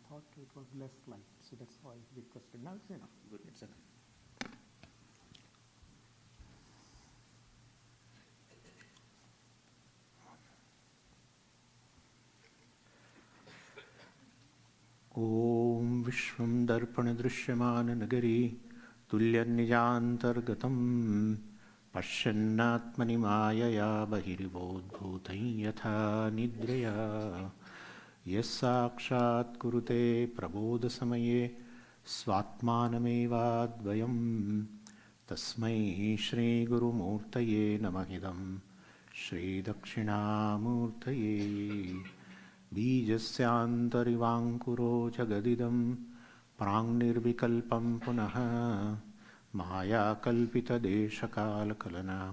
thought it was less light, so that's why I requested. Now it's enough. Good, it's enough. Om Vishwam Darpana Drishyamana Nagari Tulyannijantargatam Pashyannatmani Mayaya Bahiribodbhutai Yatha Nidraya Yasakshat Kurute Prabodha Samaye Svatmanamevadvayam Tasmai Shri Guru Murtaye Namahidam Shri Dakshinamurtaye Bijasyantarivāṅkuro jagadidam prāṅnirvikalpam punaha maya kalpita deshakala kalana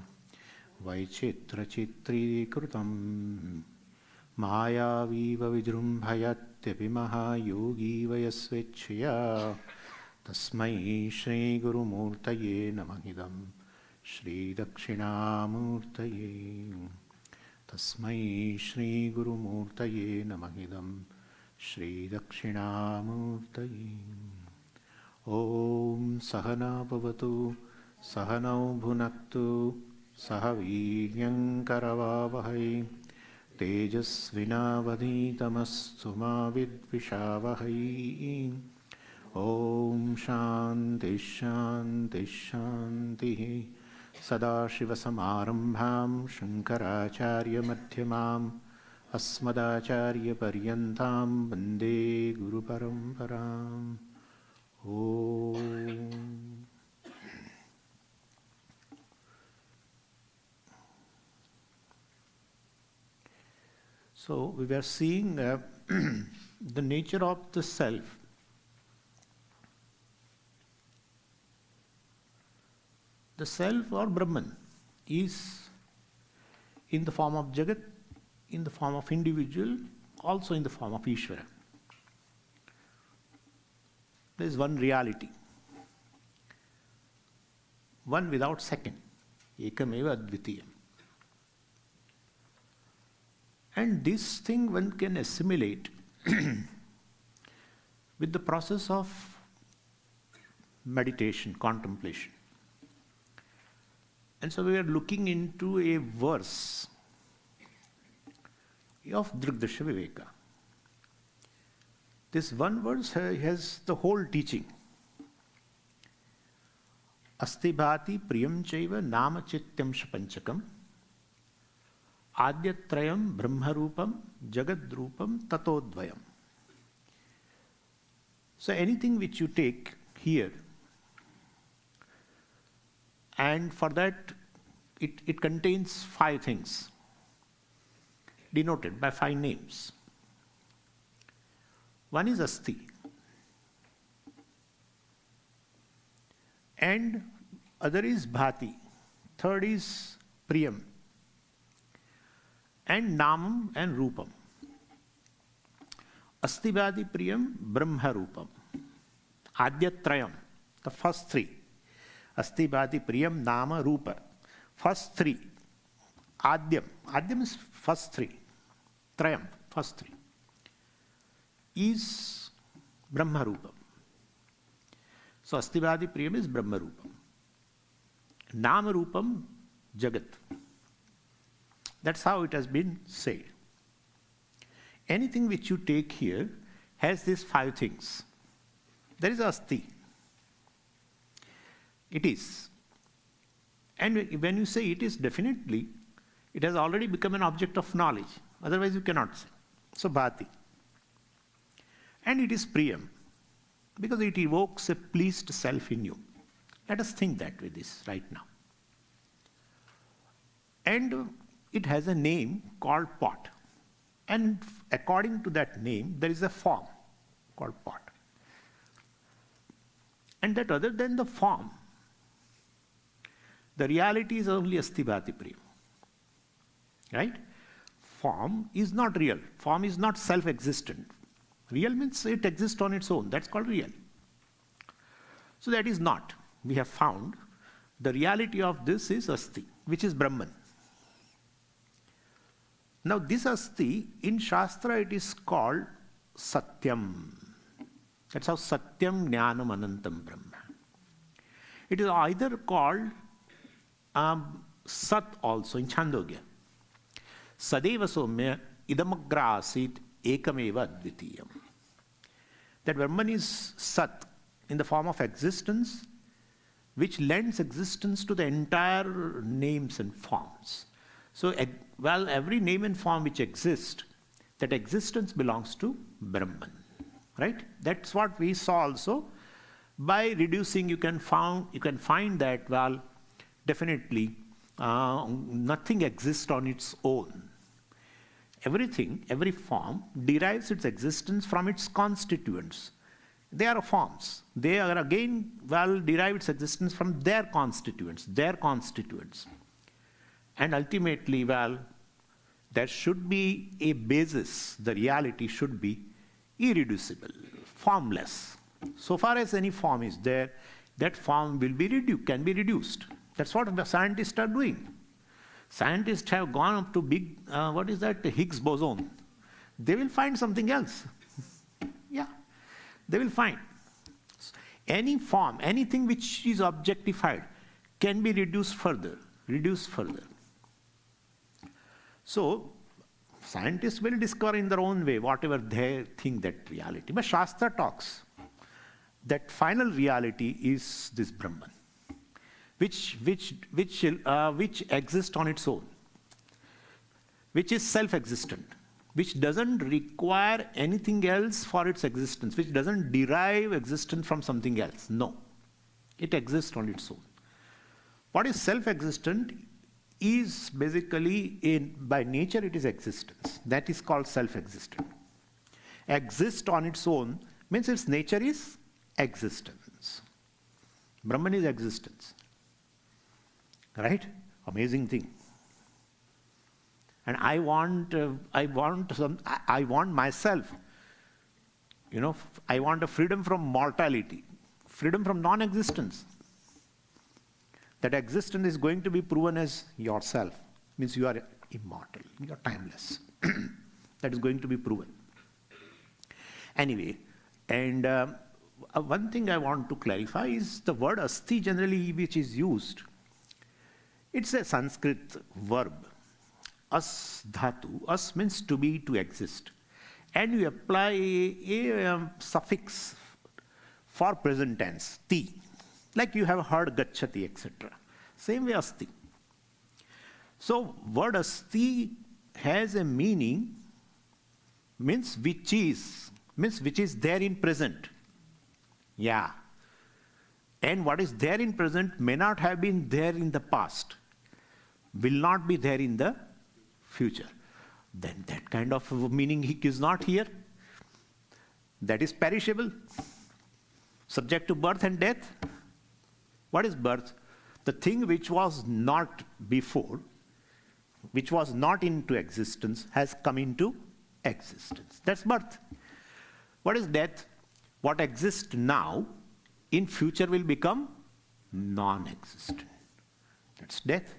vaichitra chitrikrutam maya viva vidrumbhayatyapi mahayogi vayasvechya tasmai shri guru murtaye namahidam shri dakshinamurtaye Tasmai Shri Guru Murtaye Namahidam Shri Dakshinamurtaye Om Sahana Bhavatu Sahanau Bhunaktu Sahaviryam Karavavahai Tejasvinavadhitamastu ma vidvishavahai Om Shanti Shanti Shanti Sadashivasamarambham Shankaracharya Madhyamam Asmadacharya Paryantam Vande Guru Paramparam Om. So we were seeing the nature of the self. The self or Brahman is in the form of Jagat, in the form of individual, also in the form of Ishvara. There is one reality, one without second, ekameva advitiyam. And this thing one can assimilate with the process of meditation, contemplation. And so we are looking into a verse of Drigdasha Viveka. This one verse has the whole teaching. Asti bhati priyam chaiva nama chityam shapanchakam adyatrayam brahmarupam jagadrupam tatodvayam. So anything which you take here, and for that, it contains 5 things, denoted by 5 names. One is Asti, and other is Bhati, third is Priyam, and Namam and Rupam. Asti Bhati Priyam Brahma Rupam. Adyatrayam, the first 3. Asti Bhati Priyam Nama Rupa. First 3. Adyam. Adyam is first 3. Trayam, first 3. Is Brahma Rupam. So Asti Bhati Priyam is Brahma Rupam. Nama Rupam Jagat. That's how it has been said. Anything which you take here has these 5 things. There is Asti. It is. And when you say it is, definitely, it has already become an object of knowledge. Otherwise you cannot say. So Bhati. And it is Priyam, because it evokes a pleased self in you. Let us think that with this right now. And it has a name called pot. And according to that name, there is a form called pot. And that other than the form, the reality is only Asti Bhati Priyam. Right? Form is not real. Form is not self-existent. Real means it exists on its own. That's called real. So that is not. We have found the reality of this is Asti, which is Brahman. Now this Asti, in Shastra it is called Satyam. That's how Satyam Jnanam Anantam Brahma. It is either called Sat also in Chandogya. Sadeva Somya Idamagra Asit Ekameva Advitiyam. That Brahman is Sat in the form of existence, which lends existence to the entire names and forms. So, well, every name and form which exists, that existence belongs to Brahman, right? That's what we saw also. By reducing, you can find that, well, definitely nothing exists on its own. Everything, every form derives its existence from its constituents. They are forms. They are again, well, derive its existence from their constituents. And ultimately, well, there should be a basis. The reality should be irreducible, formless. So far as any form is there, that form will be can be reduced. That's what the scientists are doing. Scientists have gone up to big, what is that, Higgs boson. They will find something else. Yeah, they will find. Any form, anything which is objectified can be reduced further. So, scientists will discover in their own way whatever they think that reality. But Shastra talks that final reality is this Brahman, which exists on its own, which is self-existent, which doesn't require anything else for its existence, which doesn't derive existence from something else. No, it exists on its own. What is self-existent is basically, by nature, it is existence. That is called self-existent. Exist on its own means its nature is existence. Brahman is existence. Right? Amazing thing. And I want myself, I want a freedom from mortality, freedom from non-existence. That existence is going to be proven as yourself, means you are immortal, you are timeless. That is going to be proven. Anyway, and one thing I want to clarify is the word asti generally which is used. It's a Sanskrit verb. As dhatu. As means to be, to exist. And you apply a suffix for present tense, ti. Like you have heard gacchati, etc. Same way asti. So word asti has a meaning, means which is there in present. Yeah. And what is there in present may not have been there in the past, will not be there in the future. Then that kind of meaning is not here. That is perishable, subject to birth and death. What is birth? The thing which was not before, which was not into existence, has come into existence. That's birth. What is death? What exists now, in future will become non-existent. That's death.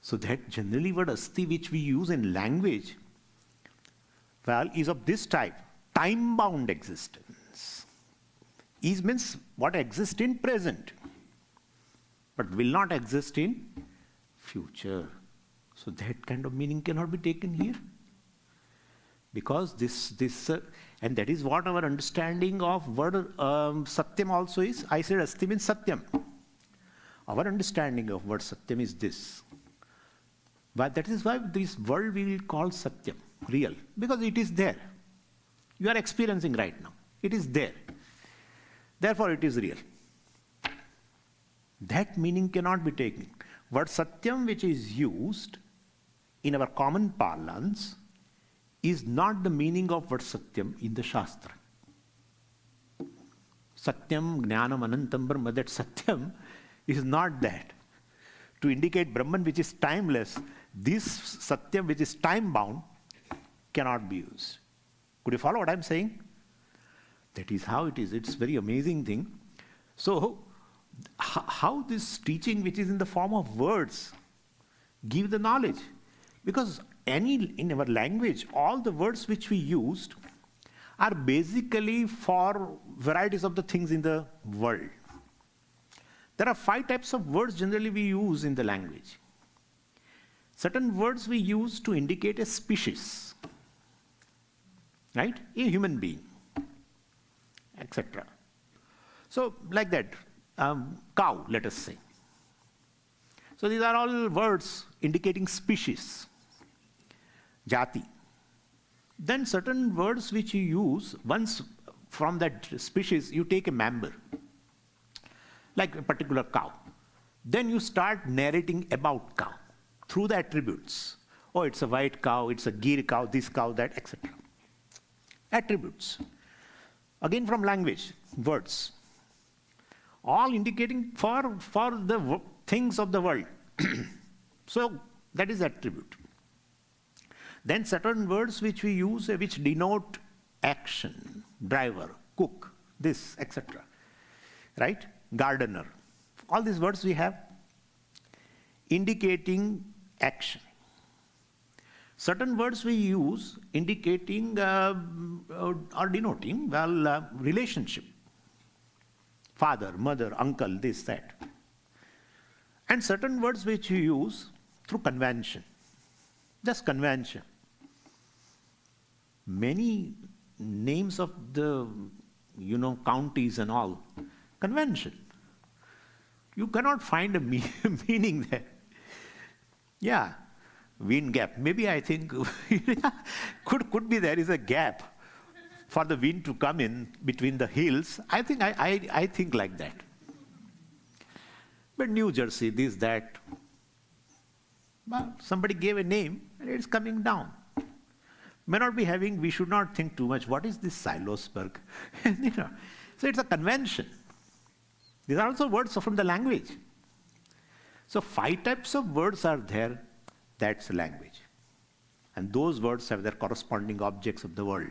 So that generally word asti which we use in language, well, is of this type, time-bound existence. Is means what exists in present, but will not exist in future. So that kind of meaning cannot be taken here. Because this and that is what our understanding of word satyam also is. I said asti means satyam. Our understanding of word satyam is this. But that is why this world we will call satyam, real, because it is there. You are experiencing right now. It is there. Therefore it is real. That meaning cannot be taken. Word satyam which is used in our common parlance is not the meaning of word satyam in the Shastra. Satyam, Jnanam, Anantam, Brahma, that satyam is not that. To indicate Brahman which is timeless, this satyam which is time-bound cannot be used. Could you follow what I'm saying? That is how it is. It's a very amazing thing. So, how this teaching which is in the form of words give the knowledge? Because in our language, all the words which we used are basically for varieties of the things in the world. There are 5 types of words generally we use in the language. Certain words we use to indicate a species, right? A human being, etc. So, like that, cow, let us say. So, these are all words indicating species, jati. Then certain words which you use, once from that species, you take a member, like a particular cow. Then you start narrating about cow through the attributes. Oh, it's a white cow, it's a gir cow, this cow, that, etc. Attributes. Again from language, words. All indicating for the things of the world. So that is attribute. Then certain words which we use which denote action, driver, cook, this, etc. Right? Gardener. All these words we have indicating action. Certain words we use indicating or denoting, relationship. Father, mother, uncle, this, that. And certain words which we use through convention. Just convention. Many names of the, counties and all, convention. You cannot find a meaning there. Yeah, wind gap. Maybe I think could be there is a gap for the wind to come in between the hills. I think like that. But New Jersey, this, that. Well, somebody gave a name and it's coming down. May not be having, we should not think too much, what is this Silosberg? So it's a convention. These are also words from the language. So 5 types of words are there, that's language. And those words have their corresponding objects of the world.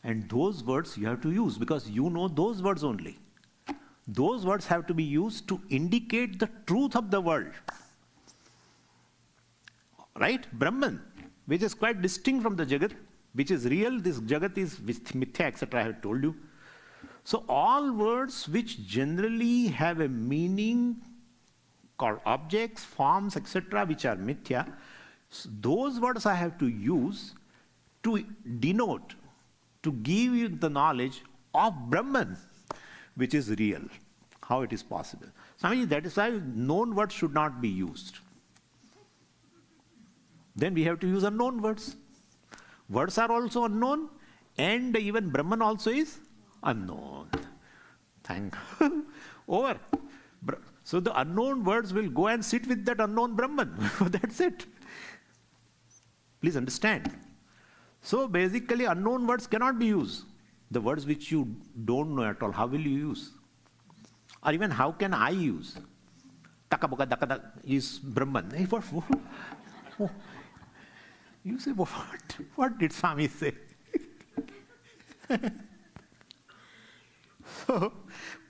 And those words you have to use because you know those words only. Those words have to be used to indicate the truth of the world. Right? Brahman, which is quite distinct from the Jagat, which is real, this Jagat is mithya, etc. I have told you. So all words which generally have a meaning called objects, forms, etc., which are mithya, those words I have to use to denote, to give you the knowledge of Brahman, which is real, how it is possible. Swamiji, that is why known words should not be used. Then we have to use unknown words. Words are also unknown, and even Brahman also is unknown. Thank over. So the unknown words will go and sit with that unknown Brahman. That's it. Please understand. So basically unknown words cannot be used. The words which you don't know at all, how will you use? Or even how can I use? Takaboka dakada is Brahman. You say, what did Swami say? So,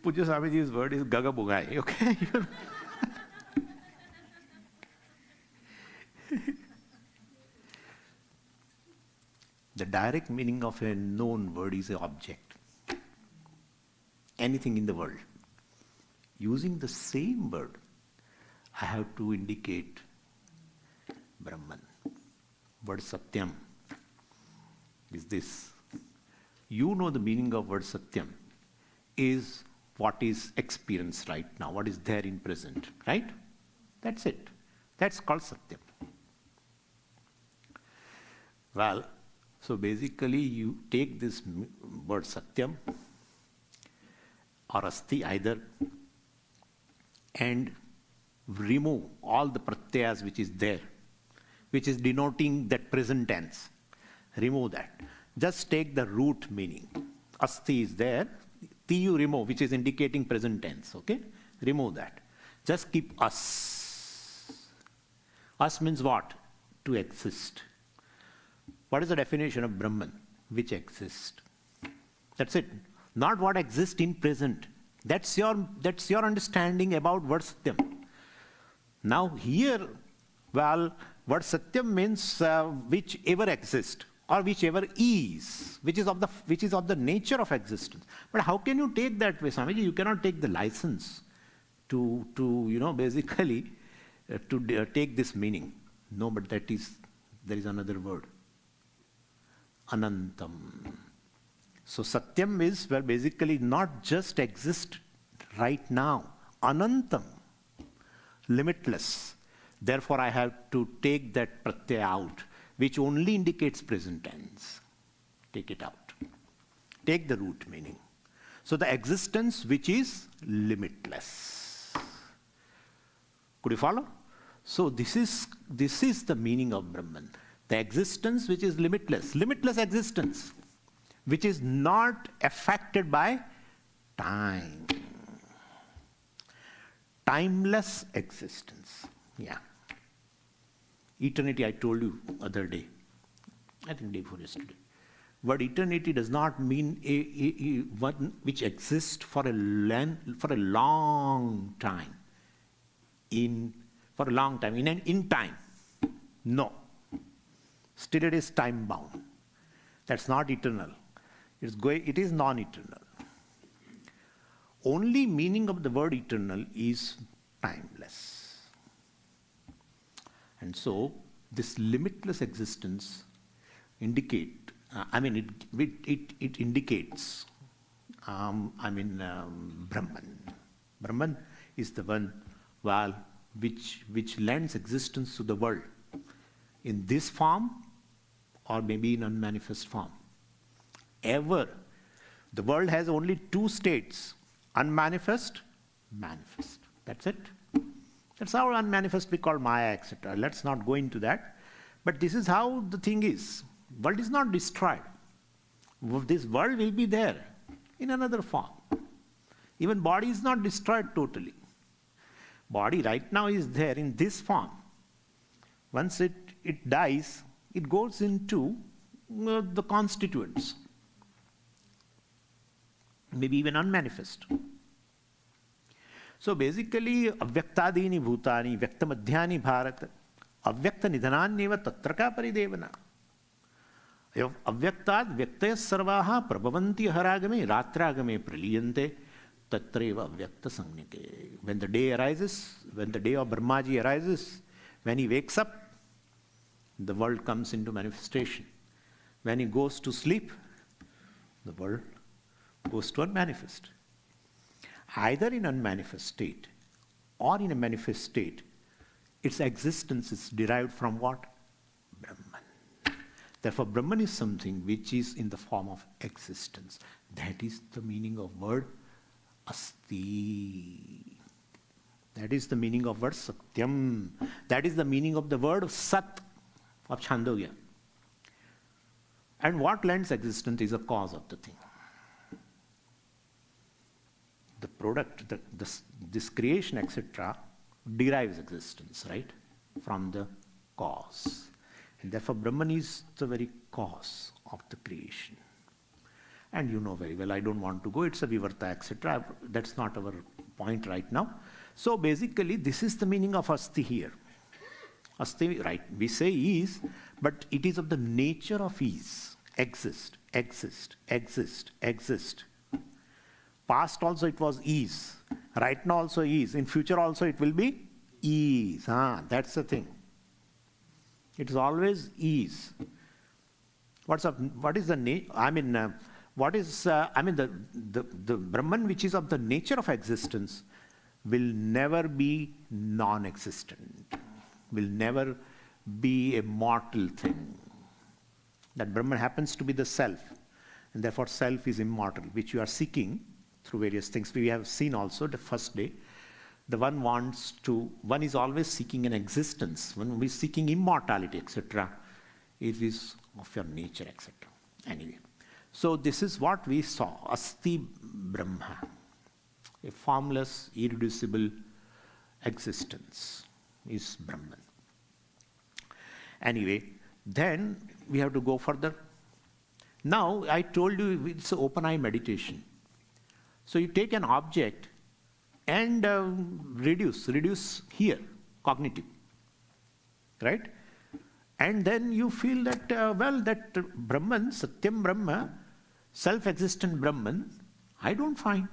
Pujya Swamiji's word is Gagabugai, okay? The direct meaning of a known word is an object. Anything in the world. Using the same word, I have to indicate Brahman. Word Satyam is this. You know the meaning of word Satyam is what is experienced right now, what is there in present, right? That's it. That's called Satyam. Well, so basically you take this word Satyam or Asti either and remove all the pratyayas which is there, which is denoting that present tense. Remove that. Just take the root meaning. Asti is there. Ti you remove, which is indicating present tense. Okay? Remove that. Just keep us. Us means what? To exist. What is the definition of Brahman? Which exists. That's it. Not what exists in present. That's your understanding about word Satyam. Now here, well, word Satyam means which ever exists. or whichever is, which is of the nature of existence. But how can you take that way, Swamiji? You cannot take the license to basically take this meaning. No, but there is another word. Anantam. So Satyam is where basically not just exist right now. Anantam. Limitless. Therefore I have to take that pratyaya out, which only indicates present tense. Take it out. Take the root meaning. So the existence which is limitless. Could you follow? So this is the meaning of Brahman. The existence which is limitless. Limitless existence, which is not affected by time. Timeless existence. Yeah. Eternity, I told you other day. I think day before yesterday. Word eternity does not mean one which exists for a long time. In time. No. Still it is time bound. That's not eternal. It is non-eternal. Only meaning of the word eternal is timeless. And so this limitless existence indicates Brahman. Brahman is the one which lends existence to the world in this form or maybe in unmanifest form. Ever, the world has only two states, unmanifest, manifest. That's it. That's how unmanifest we call Maya, etc. Let's not go into that. But this is how the thing is. World is not destroyed. This world will be there in another form. Even body is not destroyed totally. Body right now is there in this form. Once it dies, it goes into the constituents. Maybe even unmanifest. So basically, avyaktadini bhutani, vyaktamadhyani bharat, avyakta nidhananyeva tatraka paridevana. Avyaktat vyaktaya sarvaha prabhavanti haragame ratragame praliyante tatreva avyakta samnike. When the day arises, when the day of Brahmaji arises, when he wakes up, the world comes into manifestation. When he goes to sleep, the world goes to unmanifest. Either in unmanifest state or in a manifest state, its existence is derived from what? Brahman. Therefore, Brahman is something which is in the form of existence. That is the meaning of word asti. That is the meaning of word satyam. That is the meaning of the word sat of Chandogya. And what lends existence is a cause of the thing. The product, this creation, etc., derives existence, right, from the cause. And therefore, Brahman is the very cause of the creation. And you know very well, I don't want to go, it's a vivarta, etc. That's not our point right now. So basically, this is the meaning of asti here. Asti, right, we say is, but it is of the nature of is. Exist, exist, exist, exist. Past also it was is. Right now also is. In future also it will be is. That's the thing. It is always is. What is the the Brahman which is of the nature of existence will never be non-existent. Will never be a mortal thing. That Brahman happens to be the self. And therefore self is immortal, which you are seeking through various things. We have seen also the first day, one is always seeking an existence. When we are seeking immortality, etc., it is of your nature, etc. Anyway, so this is what we saw, Asti Brahma, a formless, irreducible existence is Brahman. Anyway, then we have to go further. Now, I told you it's an open eye meditation. So you take an object and reduce here, cognitive, right? And then you feel that, that Brahman, Satyam Brahma, self-existent Brahman, I don't find.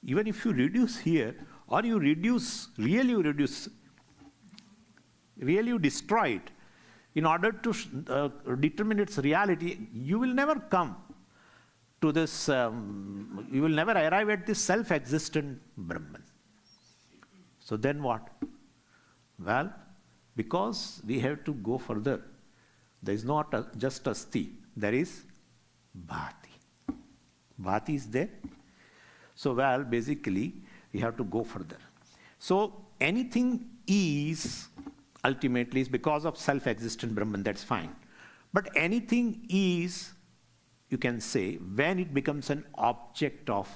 Even if you reduce here, or you reduce, really you destroy it, in order to determine its reality, you will never come to this, you will never arrive at this self-existent Brahman. So then what? Well, because we have to go further, there is not just asti, there is bhati. Bhati is there. So, well, basically, we have to go further. So, anything is, ultimately, is because of self-existent Brahman, that's fine. But anything is, you can say, when it becomes an object of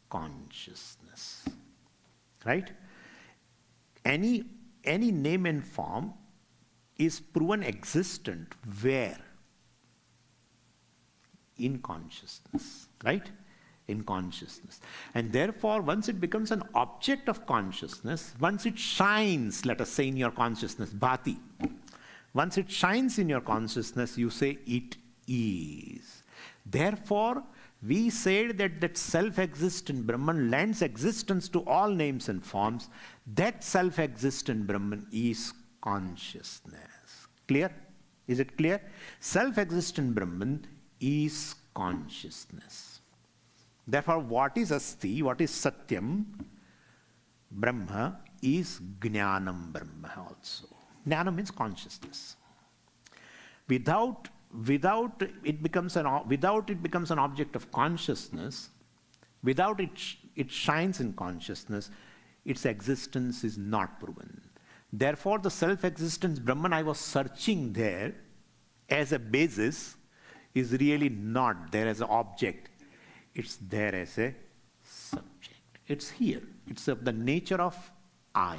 consciousness. Right? Any name and form is proven existent where? In consciousness, right? In consciousness. And therefore, once it becomes an object of consciousness, once it shines, let us say, in your consciousness, bhati, once it shines in your consciousness, you say it is. Therefore, we said that self-existent Brahman lends existence to all names and forms. That self-existent Brahman is consciousness. Clear? Is it clear? Self-existent Brahman is consciousness. Therefore, what is asti, what is satyam Brahma is jnanam Brahma also. Jnana means consciousness. Without it becomes an object of consciousness, without it shines in consciousness, its existence is not proven. Therefore, the self-existence Brahman I was searching there as a basis is really not there as an object. It's there as a subject. It's here. It's of the nature of I.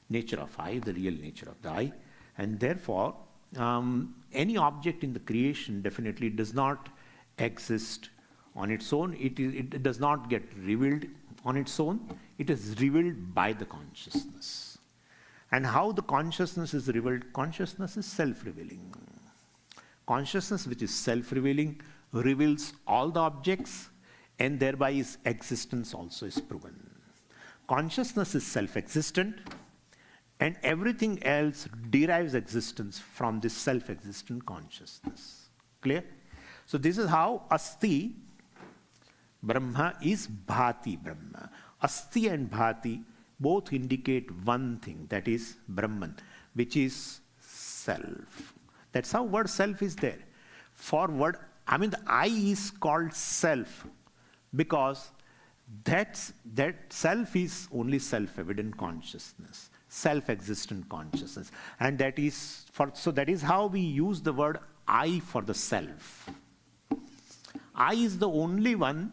Nature of I, the real nature of the I. And therefore, any object in the creation definitely does not exist on its own. It does not get revealed on its own. It is revealed by the consciousness. And how the consciousness is revealed? Consciousness is self-revealing. Consciousness which is self-revealing reveals all the objects, and thereby its existence also is proven. Consciousness is self-existent, and everything else derives existence from this self-existent consciousness. Clear? So this is how asti Brahma is bhati Brahma. Asti and bhati both indicate one thing, that is Brahman, which is self. That's how word self is there. The I is called self because that self is only self-evident consciousness, self-existent consciousness. And that is how we use the word I for the self. I is the only one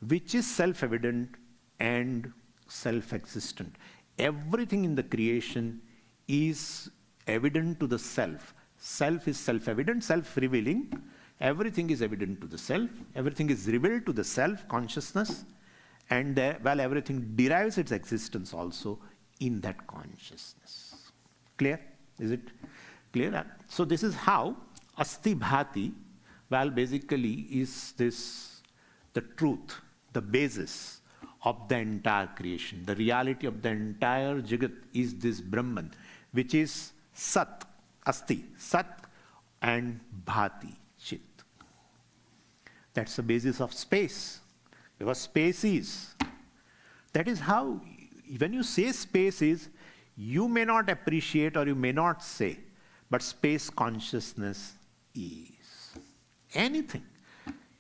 which is self-evident and self-existent. Everything in the creation is evident to the self. Self is self-evident, self-revealing. Everything is evident to the self. Everything is revealed to the self, consciousness. And everything derives its existence also in that consciousness. Clear? Is it clear? So this is how asti bhati, basically is this the truth, the basis of the entire creation. The reality of the entire Jagat is this Brahman, which is Sat, Asti, Sat and Bhati, Chit. That's the basis of space. Because space is. That is how, when you say space is, you may not appreciate or you may not say, but space consciousness is. Anything.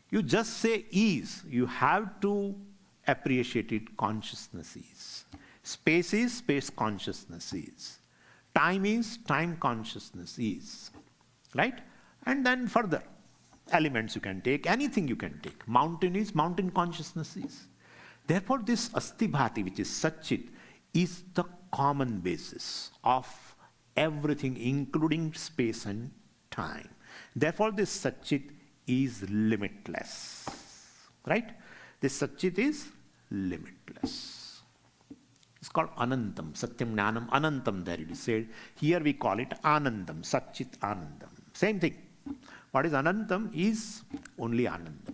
You just say is, you have to appreciate it, consciousness is. Space is, space consciousness is. Time is, time consciousness is. Right? And then further, elements you can take, anything you can take. Mountain is, mountain consciousness is. Therefore, this asti bhati, which is Satchit, is the common basis of everything, including space and time. Therefore, this Satchit is limitless. Right? This Satchit is limitless. It's called Anantam, Satyam Jnanam Anantam, there it is said. Here we call it Anandam, Satchit Anandam. Same thing. What is Anantam is only Anandam.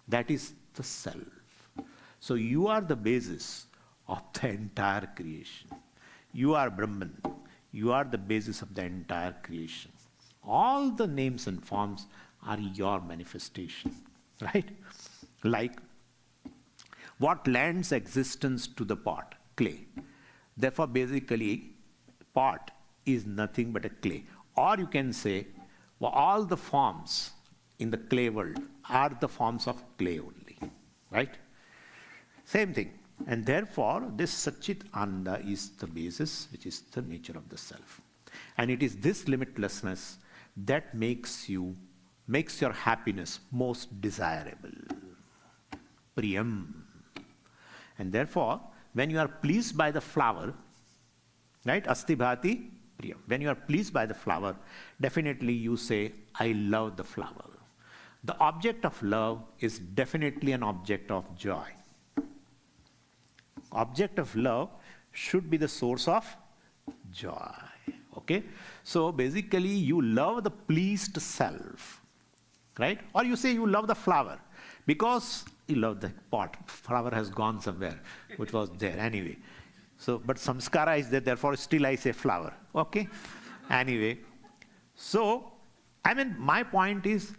That is the self. So you are the basis of the entire creation. You are Brahman. You are the basis of the entire creation. All the names and forms are your manifestation. Right? Like, what lends existence to the pot? Clay. Therefore, basically, pot is nothing but a clay. Or you can say, well, all the forms in the clay world are the forms of clay only. Right? Same thing. And therefore, this Satchit Ananda is the basis, which is the nature of the self. And it is this limitlessness that makes your happiness most desirable. Priyam. And therefore, when you are pleased by the flower, right, asti bhati priyam. When you are pleased by the flower, definitely you say, I love the flower. The object of love is definitely an object of joy. Object of love should be the source of joy. Okay? So basically, you love the pleased self. Right? Or you say you love the flower because you love the pot. Flower has gone somewhere, which was there anyway. So, but samskara is there, therefore still I say flower. Okay? Anyway. So, I mean, my point is,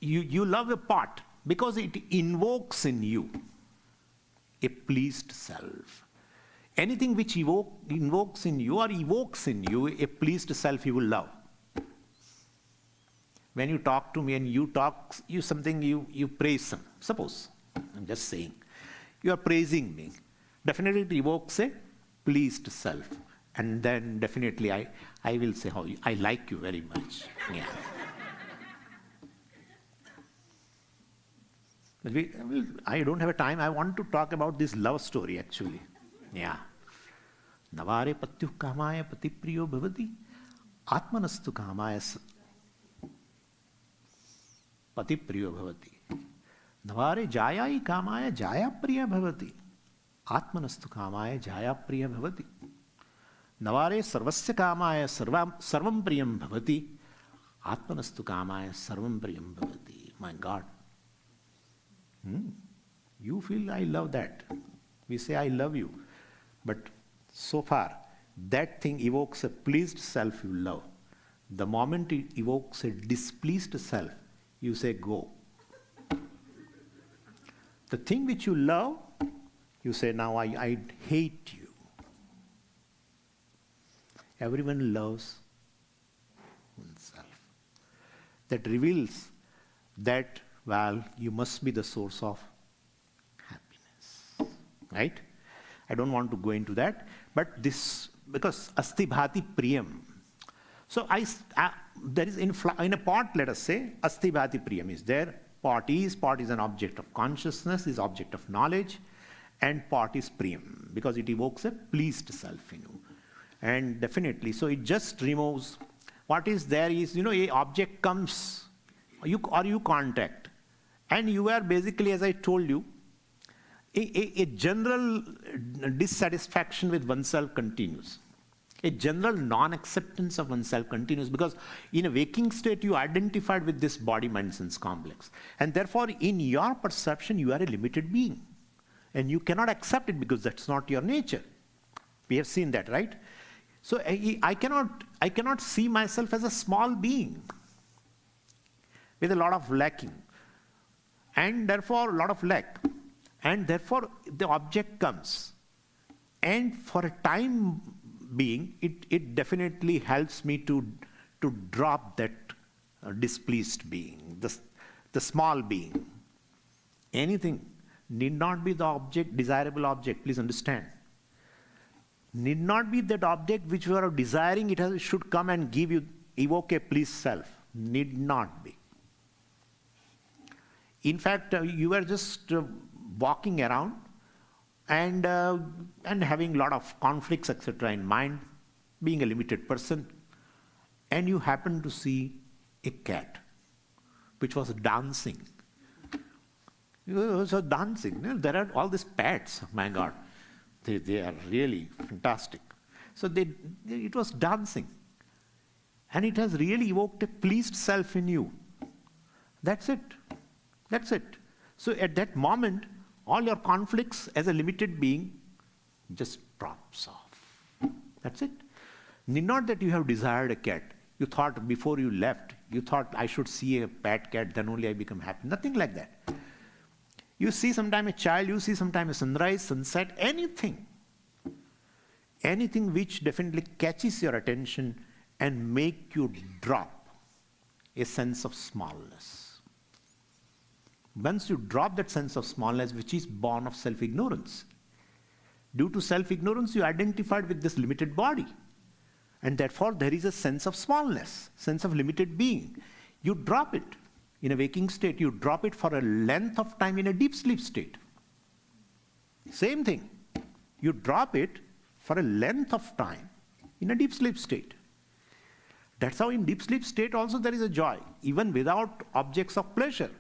you love the pot because it invokes in you a pleased self. Anything which invokes in you or evokes in you a pleased self, you will love. When you talk to me and you praise some. Suppose, I'm just saying, you are praising me. Definitely it evokes a pleased self. And then definitely I will say, oh, I like you very much. Yeah. I don't have a time. I want to talk about this love story actually. Yeah. Navare patyuh kamaya patipriyo bhavati atmanastu kamaya patipriyo bhavati. Navare jayai kamaya jayapriya bhavati atmanastu kamaya jayapriya bhavati. Navare sarvasya kamaya sarvam priyam bhavati atmanastu kamaya sarvam priyam bhavati. My God. You feel I love that. We say I love you. But so far, that thing evokes a pleased self you love. The moment it evokes a displeased self, you say go. The thing which you love, you say now I hate you. Everyone loves oneself. That reveals that, well, you must be the source of happiness. Right? I don't want to go into that. But this, because asti bhati priyam. So there is in a pot, let us say, asti bhati priyam is there. Pot is an object of consciousness, is object of knowledge. And pot is priyam, because it evokes a pleased self in you. And definitely, so it just removes, what is there is, a object comes, or you contact. And you are basically, as I told you, a general dissatisfaction with oneself continues. A general non-acceptance of oneself continues because in a waking state you identified with this body-mind sense complex. And therefore, in your perception, you are a limited being. And you cannot accept it because that's not your nature. We have seen that, right? So I cannot see myself as a small being with a lot of lacking. And therefore, a lot of lack. And therefore, the object comes. And for a time being, it definitely helps me to drop that displeased being, the small being. Anything need not be the object, desirable object, please understand. Need not be that object which you are desiring, it should come and evoke a pleased self. Need not be. In fact, you are just walking around and having a lot of conflicts, etc. in mind, being a limited person, and you happen to see a cat which was dancing. It was dancing. There are all these pets, my God. They are really fantastic. So it was dancing. And it has really evoked a pleased self in you. That's it. That's it. So at that moment, all your conflicts as a limited being just drops off. That's it. Not that you have desired a cat. You thought before you left, you thought I should see a pet cat, then only I become happy. Nothing like that. You see sometime a child, you see sometime a sunrise, sunset, anything. Anything which definitely catches your attention and make you drop a sense of smallness. Once you drop that sense of smallness, which is born of self-ignorance. Due to self-ignorance, you identified with this limited body. And therefore, there is a sense of smallness, sense of limited being. You drop it. In a waking state, you drop it for a length of time in a deep sleep state. Same thing. You drop it for a length of time in a deep sleep state. That's how in deep sleep state also there is a joy, even without objects of pleasure.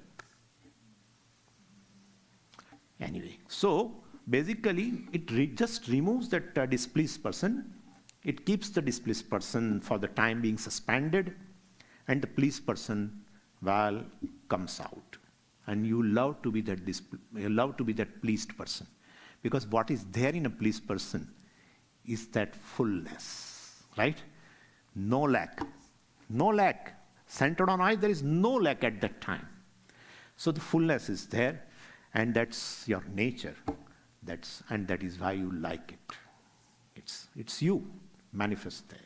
Anyway, so basically it just removes that displeased person. It keeps the displeased person for the time being suspended, and the pleased person, well, comes out. And you love to be that pleased person. Because what is there in a pleased person is that fullness, right? No lack. No lack. Centered on I, there is no lack at that time. So the fullness is there, and that's your nature. And that is why you like it. It's you, manifest there.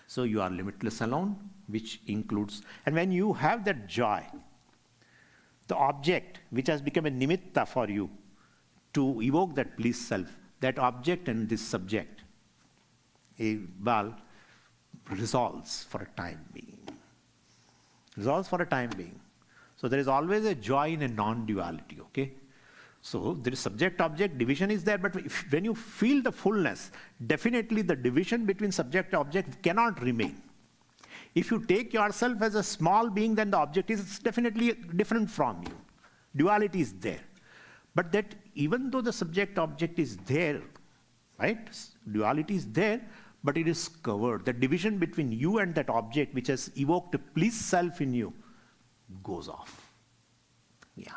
So you are limitless alone, which includes, and when you have that joy, the object which has become a nimitta for you to evoke that pleased self, that object and this subject, resolves for a time being. Resolves for a time being. So there is always a joy in a non-duality, okay? So there is subject-object, division is there, but when you feel the fullness, definitely the division between subject and object cannot remain. If you take yourself as a small being, then the object is definitely different from you. Duality is there. But that even though the subject-object is there, right? Duality is there, but it is covered. The division between you and that object which has evoked a pleased self in you goes off. Yeah.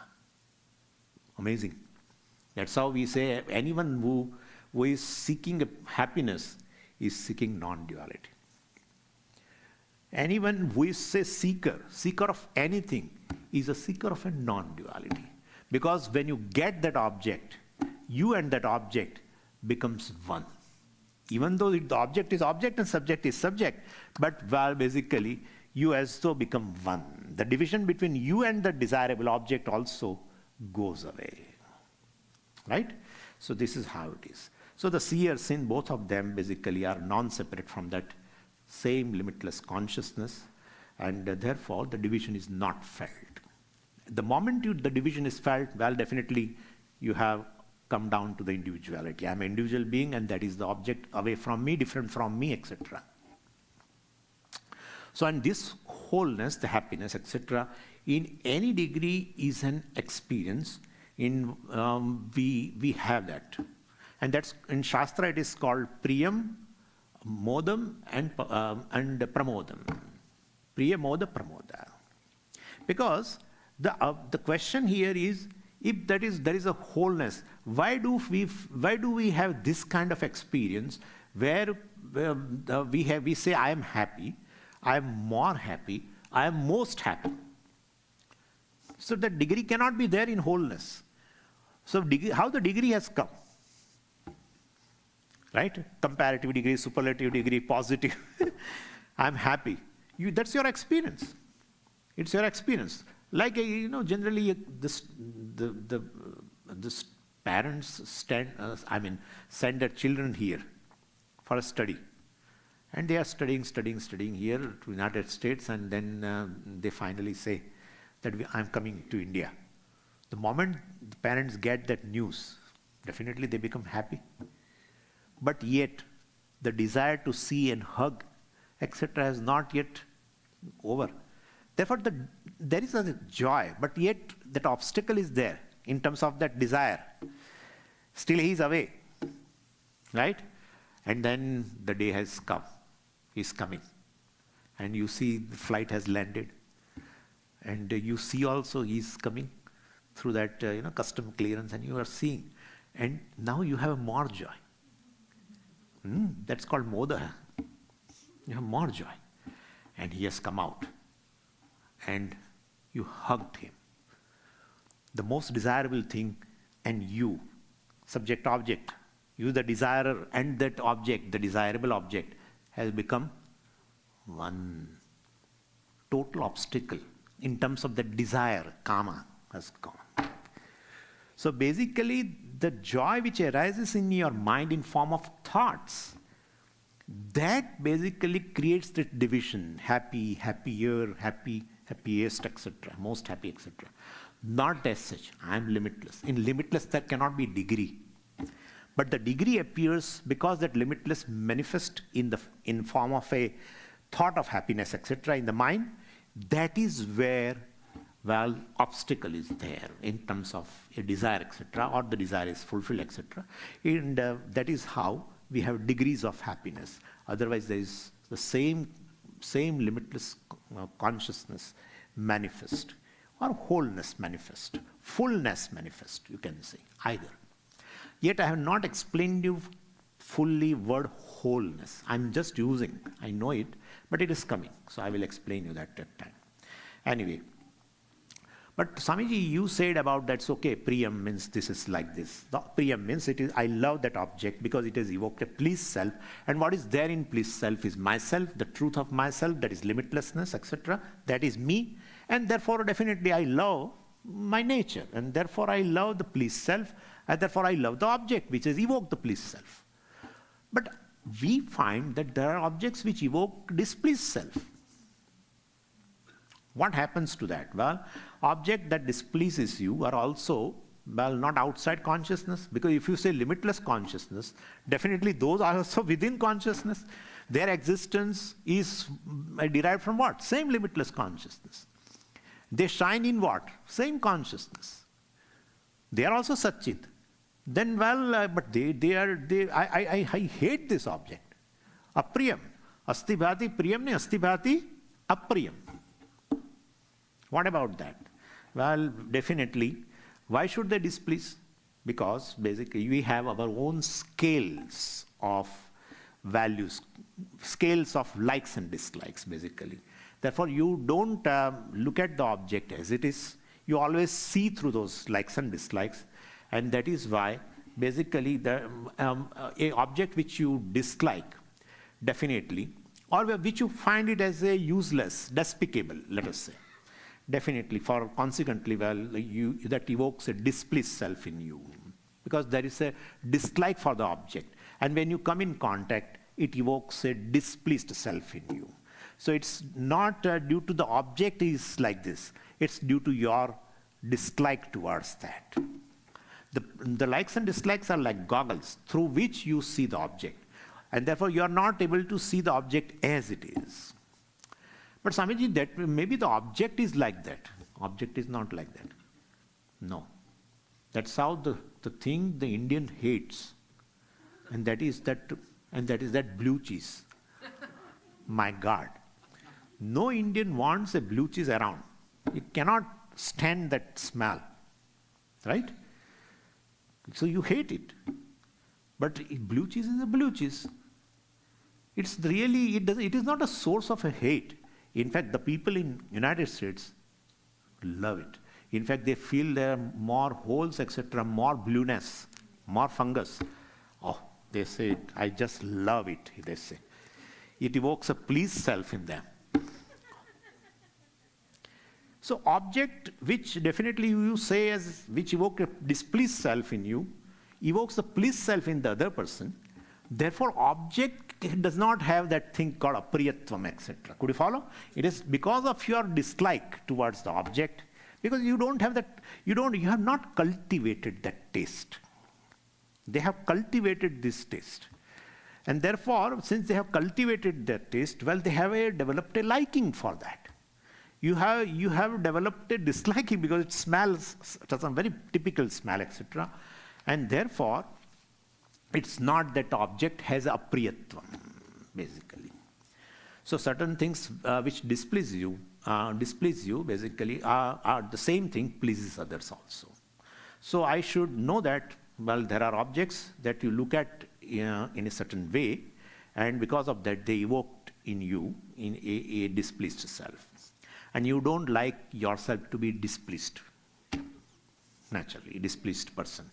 Amazing. That's how we say anyone who is seeking happiness is seeking non-duality. Anyone who is a seeker of anything, is a seeker of a non-duality. Because when you get that object, you and that object becomes one. Even though the object is object and subject is subject, but basically you as though become one. The division between you and the desirable object also goes away. Right? So this is how it is. So the seers in both of them basically are non-separate from that same limitless consciousness, and therefore the division is not felt. The moment the division is felt, well, definitely you have come down to the individuality. I'm an individual being, and that is the object away from me, different from me, etc. So, and this wholeness, the happiness, etc., in any degree is an experience. We have that, and that's in Shastra. It is called Priyam, Modam, and Pramodam. Priya, Moda, Pramoda. Because the question here is, if there is a wholeness, why do we have this kind of experience where we say I am happy, I am more happy, I am most happy? So the degree cannot be there in wholeness. So how the degree has come? Right? Comparative degree, superlative degree, positive. I am happy. That's your experience. It's your experience. Like generally this parents send their children here for a study, and they are studying here to United States, and then they finally say that I'm coming to India. The moment the parents get that news, definitely they become happy. But yet, the desire to see and hug, etc., has not yet over. Therefore, there is a joy, but yet that obstacle is there in terms of that desire. Still he is away, right? And then the day has come. He's coming. And you see the flight has landed. And you see also he's coming through that custom clearance, and you are seeing. And now you have more joy. That's called moda. You have more joy. And he has come out. And you hugged him. The most desirable thing, and you, subject-object, you the desirer and that object, the desirable object, has become one. Total obstacle in terms of the desire, kama, has gone. So basically, the joy which arises in your mind in form of thoughts, that basically creates the division, happy, happier, happy, happiest, etc., most happy, etc. Not as such, I am limitless. In limitless, there cannot be degree. But the degree appears because that limitless manifests in form of a thought of happiness, etc., in the mind. That is where, obstacle is there in terms of a desire, etc., or the desire is fulfilled, etc. And that is how we have degrees of happiness. Otherwise, there is the same limitless consciousness manifest, or wholeness manifest, fullness manifest, you can say, either. Yet I have not explained you fully word wholeness. I'm just using, I know it, but it is coming. So I will explain you that at time. Anyway, but Swamiji, you said about that's okay, priyam means this is like this. The priyam means it is, I love that object because it has evoked a pleased self. And what is there in pleased self is myself, the truth of myself, that is limitlessness, etc. That is me. And therefore, definitely I love my nature. And therefore, I love the pleased self. And therefore, I love the object which has evoked the pleased self. But we find that there are objects which evoke displeased self. What happens to that? Well, object that displeases you are also, not outside consciousness. Because if you say limitless consciousness, definitely those are also within consciousness. Their existence is derived from what? Same limitless consciousness. They shine in what? Same consciousness. They are also Satchit. Then, but I hate this object. Apriyam. Asti bhati priyam ne asti bhati apriyam. What about that? Well, definitely. Why should they displease? Because basically we have our own scales of values, scales of likes and dislikes, basically. Therefore, you don't look at the object as it is. You always see through those likes and dislikes. And that is why, basically, a object which you dislike, definitely, or which you find it as a useless, despicable, let us say, definitely, for consequently, that evokes a displeased self in you. Because there is a dislike for the object. And when you come in contact, it evokes a displeased self in you. So it's not due to the object is like this. It's due to your dislike towards that. The likes and dislikes are like goggles through which you see the object. And therefore, you are not able to see the object as it is. But Swamiji, that maybe the object is like that. Object is not like that. No. That's how the thing the Indian hates. And that is that blue cheese. My God. No Indian wants a blue cheese around. He cannot stand that smell. Right? So you hate it. But blue cheese is a blue cheese. It's really, it is not a source of a hate. In fact, the people in United States love it. In fact, they feel there are more holes, etc., more blueness, more fungus. Oh, they say, I just love it, they say. It evokes a pleased self in them. So object which definitely you say as which evoke a displeased self in you, evokes a pleased self in the other person. Therefore, object does not have that thing called apriyatvam, etc. Could you follow? It is because of your dislike towards the object, because you don't have that, you have not cultivated that taste. They have cultivated this taste. And therefore, since they have cultivated that taste, well, they have developed a liking for that. You have developed a disliking because it smells, it has a very typical smell, etc. And therefore, it's not that object has apriyatvam, basically. So certain things which displease you basically are the same thing pleases others also. So I should know that, well, there are objects that you look at in a certain way, and because of that they evoked in you in a displeased self. And you don't like yourself to be displeased, naturally, a displeased person.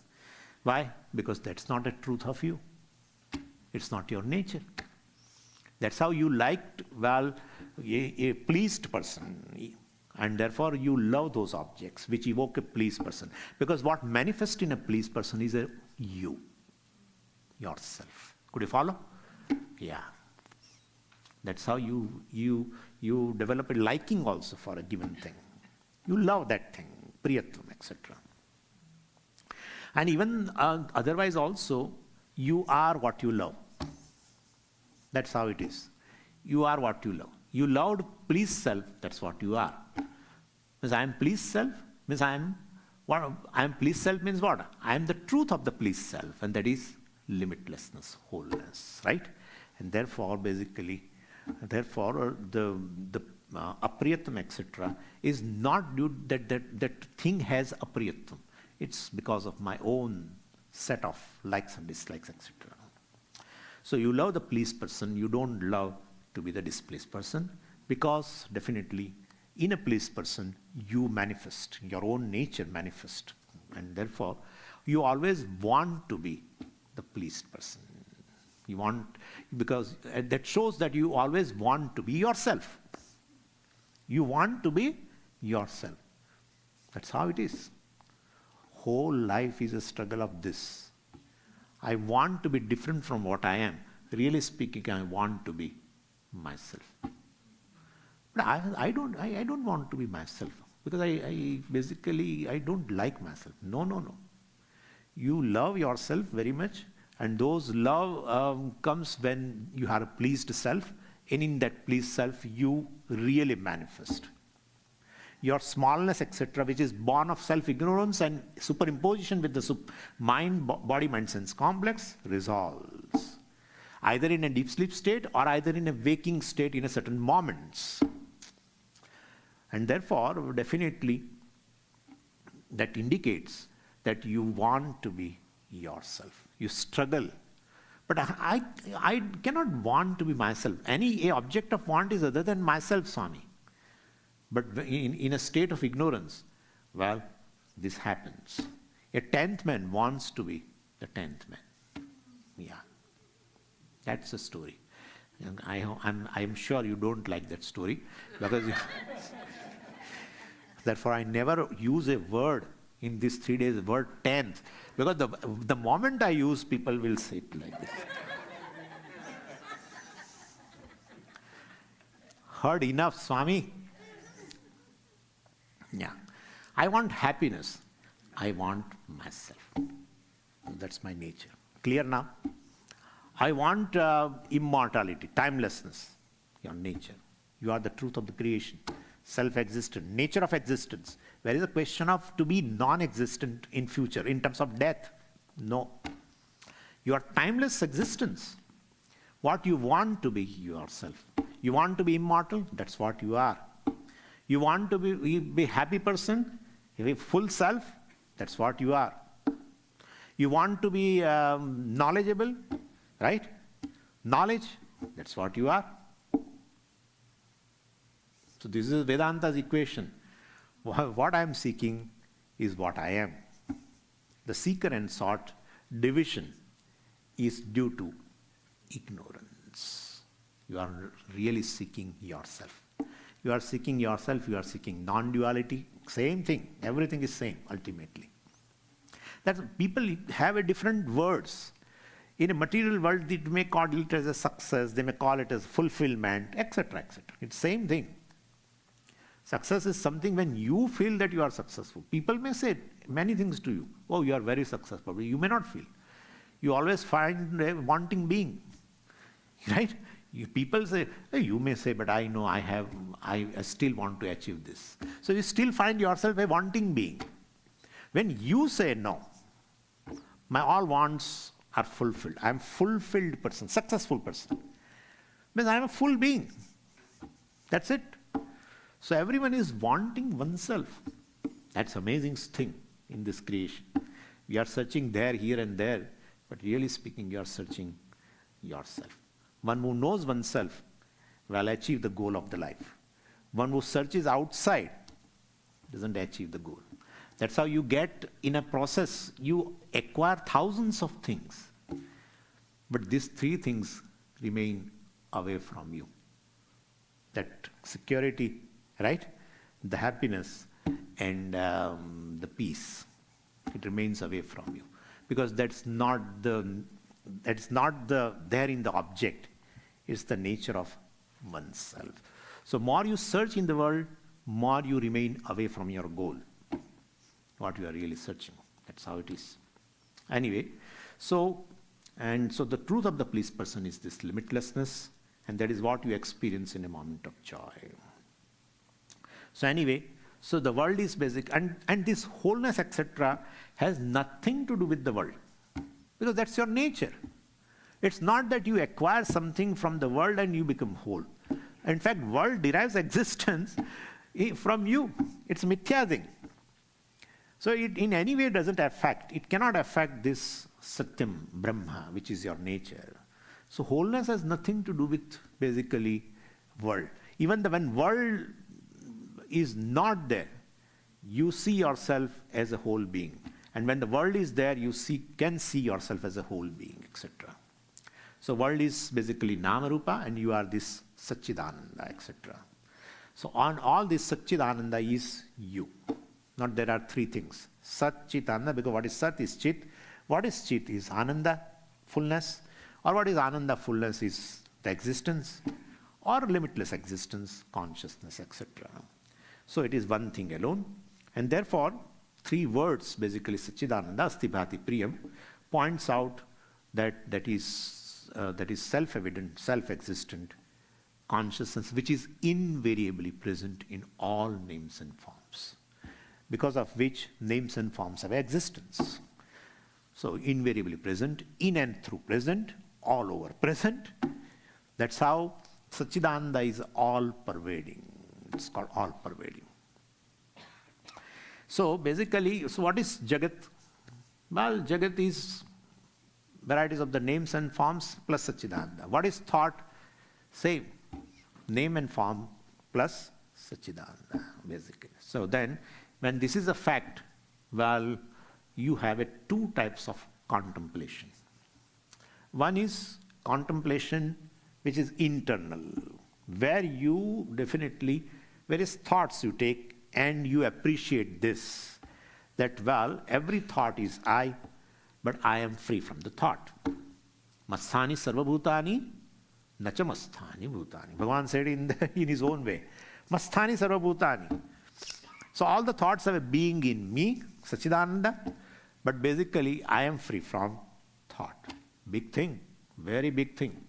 Why? Because that's not a truth of you. It's not your nature. That's how you liked, well, a pleased person. And therefore you love those objects which evoke a pleased person. Because what manifests in a pleased person is a you, yourself. Could you follow? Yeah. That's how you develop a liking also for a given thing. You love that thing, priyatvam, etc. And even otherwise also, you are what you love. That's how it is. You are what you love. You loved pleased self, that's what you are. Means I am pleased self, means I am pleased self means what? I am the truth of the pleased self, and that is limitlessness, wholeness, right? And therefore, basically, the apriyatvam, etc., is not due that thing has apriyatvam. It's because of my own set of likes and dislikes, etc. So you love the pleased person, you don't love to be the displeased person, because definitely in a pleased person you manifest, your own nature manifest, and therefore you always want to be the pleased person. You want, because that shows that you always want to be yourself. You want to be yourself. That's how it is. Whole life is a struggle of this. I want to be different from what I am. Really speaking, I want to be myself. But I don't want to be myself, because I basically don't like myself. No. You love yourself very much, and those love comes when you have a pleased self, and in that pleased self you really manifest. Your smallness, etc., which is born of self-ignorance and superimposition with the body-mind-sense complex, resolves. Either in a deep sleep state or either in a waking state in a certain moments. And therefore, definitely, that indicates that you want to be yourself. You struggle. But I cannot want to be myself. Any object of want is other than myself, Swami. But in a state of ignorance, well, this happens. A 10th man wants to be the 10th man. Yeah. That's the story. And I'm sure you don't like that story, because therefore I never use a word in these 3 days, word 10th, because the moment I use, people will say it like this. Heard enough, Swami. Yeah. I want happiness. I want myself. That's my nature. Clear now? I want immortality, timelessness, your nature. You are the truth of the creation, self-existent, nature of existence. Where is the question of to be non-existent in future, in terms of death? No. You are timeless existence. What you want to be yourself. You want to be immortal? That's what you are. You want to be happy person, a full self? That's what you are. You want to be knowledgeable? Right? Knowledge, that's what you are. So this is Vedanta's equation. What I am seeking is what I am. The seeker and sought division is due to ignorance. You are really seeking yourself. You are seeking yourself, you are seeking non-duality, same thing. Everything is same, ultimately. That people have a different words. In a material world, they may call it as a success, they may call it as fulfillment, etc., etc. It's same thing. Success is something when you feel that you are successful. People may say many things to you. Oh, you are very successful. You may not feel. You always find a wanting being. Right? People say, hey, you may say, but I know I still want to achieve this. So you still find yourself a wanting being. When you say no, my all wants are fulfilled. I am fulfilled person, successful person. Means I am a full being. That's it. So everyone is wanting oneself. That's amazing thing in this creation. We are searching there, here and there, but really speaking, you are searching yourself. One who knows oneself will achieve the goal of the life. One who searches outside doesn't achieve the goal. That's how you get, in a process, you acquire thousands of things. But these three things remain away from you. That security, right? The happiness and the peace. It remains away from you. Because that's not there in the object. It's the nature of oneself. So more you search in the world, more you remain away from your goal. What you are really searching. That's how it is. Anyway, so the truth of the bliss person is this limitlessness, and that is what you experience in a moment of joy. So anyway, so the world is basic, and this wholeness, etc., has nothing to do with the world, because that's your nature. It's not that you acquire something from the world and you become whole. In fact, world derives existence from you. It's mithya thing. So it in any way doesn't affect, it cannot affect this Satyam, Brahma, which is your nature. So wholeness has nothing to do with basically world. Even when world is not there, you see yourself as a whole being. And when the world is there, you can see yourself as a whole being, etc. So world is basically Namarupa, and you are this Satchidananda, etc. So on all this Satchidananda is you. Not there are three things. Sat, Chit, Ananda, because what is Sat is Chit. What is Chit is Ananda, fullness. Or what is Ananda, fullness is the existence. Or limitless existence, consciousness, etc. So it is one thing alone. And therefore, three words, basically Satchidananda, Asti Bhati Priyam, points out that is self-evident, self-existent consciousness, which is invariably present in all names and forms, because of which names and forms have existence. So invariably present, in and through present, all over present. That's how Satchidananda is all-pervading. It's called all-pervading. So basically, so what is Jagat? Well, Jagat is varieties of the names and forms plus Satchidananda. What is thought? Same. Name and form plus Satchidananda, basically. So then, when this is a fact, well, you have two types of contemplation. One is contemplation which is internal, where you definitely, various thoughts you take and you appreciate this, that well, every thought is I, but I am free from the thought. Masthani sarvabhutani, nacha masthani bhutani. Bhagavan said in his own way, Masthani sarvabhutani. So all the thoughts have a being in me, Satchidananda, but basically I am free from thought. Big thing, very big thing.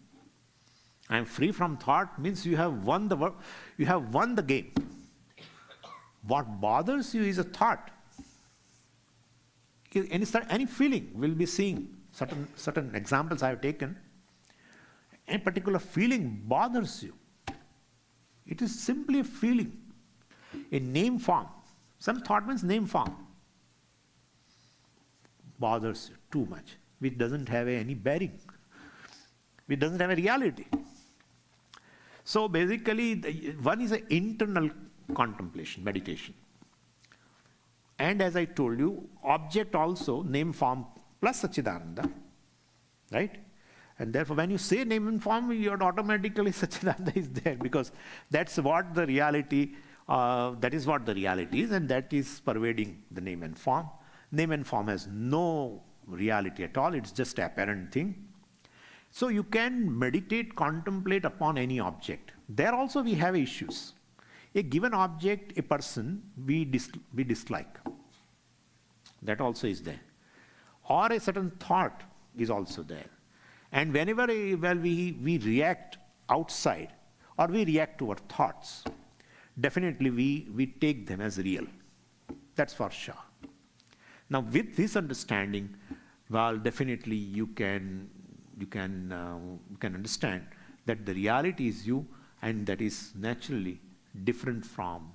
I am free from thought means you have won the work, you have won the game. What bothers you is a thought. Any feeling, we'll be seeing certain examples I have taken. Any particular feeling bothers you. It is simply a feeling. A name form. Some thought means name form. Bothers you too much, which doesn't have any bearing, which doesn't have a reality. So basically, one is an internal contemplation, meditation. And as I told you, object also, name form plus Satchidananda, right? And therefore, when you say name and form, you're automatically Satchidananda is there, because that's what the reality, that is what the reality is, and that is pervading the name and form. Name and form has no reality at all, it's just an apparent thing. So you can meditate, contemplate upon any object. There also we have issues. A given object, a person, we dislike. That also is there. Or a certain thought is also there. And whenever we react outside, or we react to our thoughts, definitely we take them as real. That's for sure. Now with this understanding, well, definitely you can understand that the reality is you, and that is naturally different from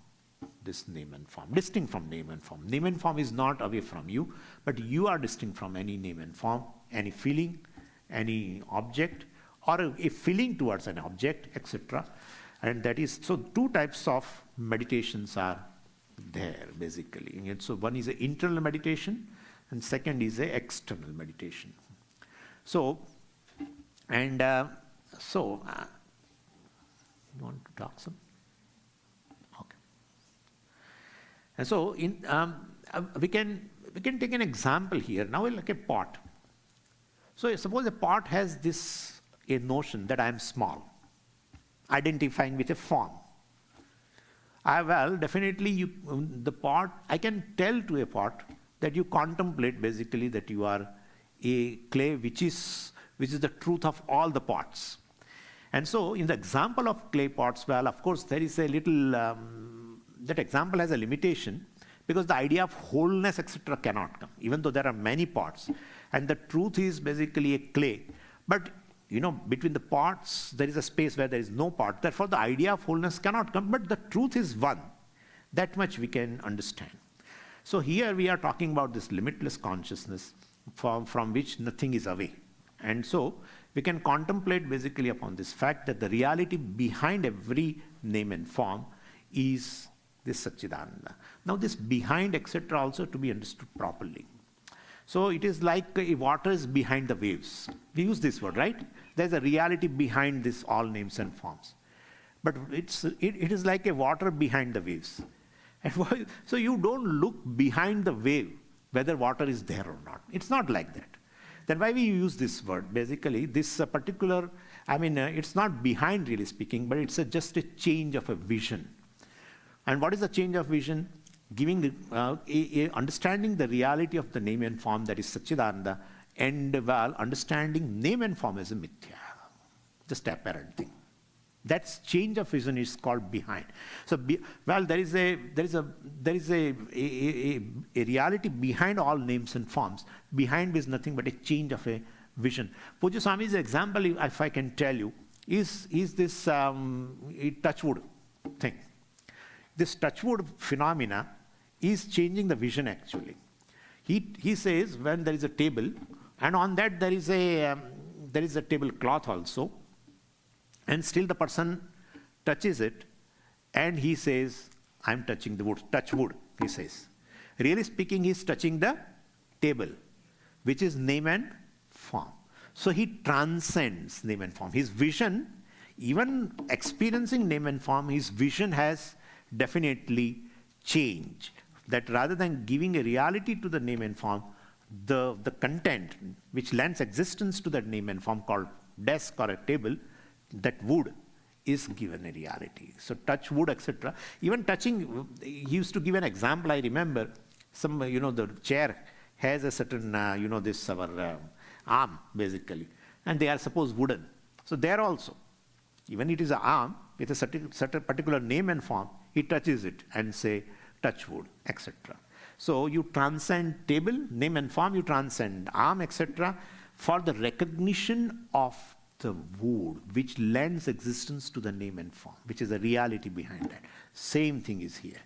this name and form, distinct from name and form. Name and form is not away from you, but you are distinct from any name and form, any feeling, any object, or a feeling towards an object, etc. And that is, so two types of meditations are there basically. And so one is an internal meditation, and second is an external meditation. So, and you want to talk some? Okay. And so, we can take an example here. Now, like a pot. So, suppose a pot has a notion that I am small, identifying with a form. Well, definitely the pot, I can tell to a pot that you contemplate basically that you are a clay which is the truth of all the pots. And so in the example of clay pots, well, of course, there is a little, that example has a limitation, because the idea of wholeness, etc. cannot come, even though there are many pots. And the truth is basically a clay. But between the pots, there is a space where there is no pot. Therefore, the idea of wholeness cannot come, but the truth is one. That much we can understand. So here we are talking about this limitless consciousness from which nothing is away. And so we can contemplate basically upon this fact that the reality behind every name and form is this Satchidananda. Now this behind, etc. also to be understood properly. So it is like water is behind the waves. We use this word, right? There's a reality behind this all names and forms. But it is like a water behind the waves. And so you don't look behind the wave whether water is there or not. It's not like that. Then why we use this word? Basically, this particular, it's not behind really speaking, but it's just a change of a vision. And what is the change of vision? Giving understanding the reality of the name and form, that is Satchidananda, and understanding name and form as a mithya, just apparent thing. That's change of vision is called behind. So, there is a reality behind all names and forms. Behind is nothing but a change of a vision. Pujya Swami's example, if I can tell you, is this touchwood thing. This touchwood phenomena is changing the vision actually. He says when there is a table, and on that there is a tablecloth also, and still the person touches it, and he says, I'm touching the wood, touch wood, he says. Really speaking, he's touching the table, which is name and form. So he transcends name and form. His vision, even experiencing name and form, his vision has definitely changed. That rather than giving a reality to the name and form, the content which lends existence to that name and form called desk or a table, that wood is given a reality. So touch wood, etc. Even touching, he used to give an example, I remember, the chair has a certain, our arm basically, and they are suppose wooden. So there also, even it is an arm with a certain particular name and form, he touches it and say, touch wood, etc. So you transcend table, name and form, you transcend arm, etc. for the recognition of the wood, which lends existence to the name and form, which is the reality behind that. Same thing is here.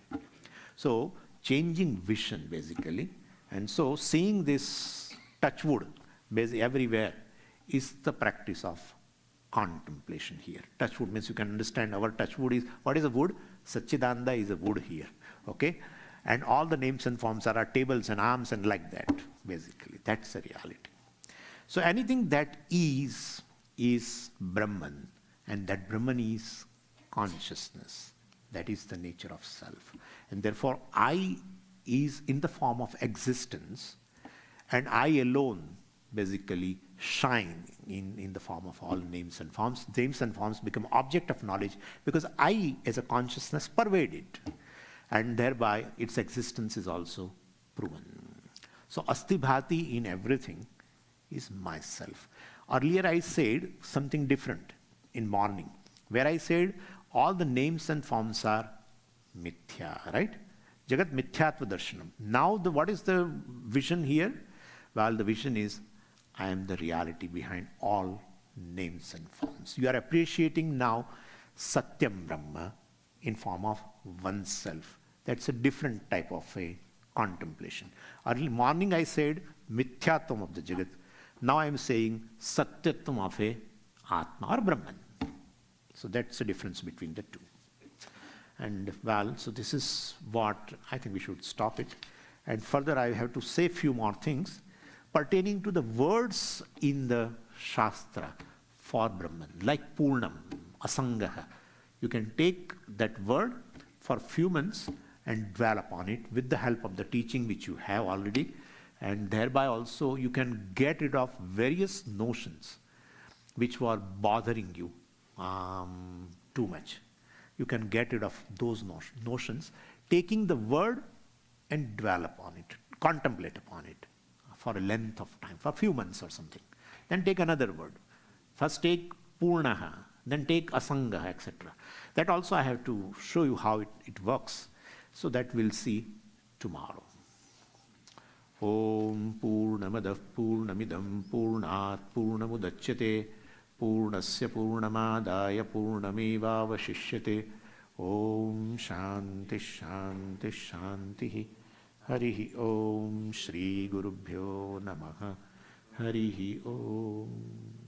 So changing vision basically, and so seeing this touch wood basically everywhere is the practice of contemplation here. Touch wood means you can understand our touch wood is, what is a wood? Satchidananda is a wood here, okay? And all the names and forms are tables and arms and like that, basically. That's the reality. So anything that is Brahman, and that Brahman is consciousness. That is the nature of self. And therefore, I is in the form of existence, and I alone basically shine in the form of all names and forms. Names and forms become object of knowledge because I as a consciousness pervade it, and thereby its existence is also proven. So asti bhati in everything is myself. Earlier I said something different in morning, where I said all the names and forms are mithya, right? Jagat mithyatva darshanam. Now what is the vision here? Well, the vision is, I am the reality behind all names and forms. You are appreciating now Satyam Brahma in form of oneself. That's a different type of a contemplation. Early morning I said Mithyatvam of the Jagat. Now I am saying Satyatvam of a Atma or Brahman. So that's the difference between the two. And well, so this is what I think we should stop it. And further I have to say a few more things pertaining to the words in the Shastra for Brahman, like Purnam, Asangaha. You can take that word for few months and dwell upon it with the help of the teaching which you have already, and thereby also you can get rid of various notions which were bothering you too much. You can get rid of those notions, taking the word and dwell upon it, contemplate upon it for a length of time, for a few months or something. Then take another word. First take Purnaha, then take Asangaha, etc. That also I have to show you how it works. So that we'll see tomorrow. Om Purnamadah Purnamidam Purnat Purnamudachyate Purnasya Purnamadaya Purnameva Vashishyate. Om Shanti Shanti Shanti. Harihi Om Shri Gurubhyo Namaha. Harihi Om.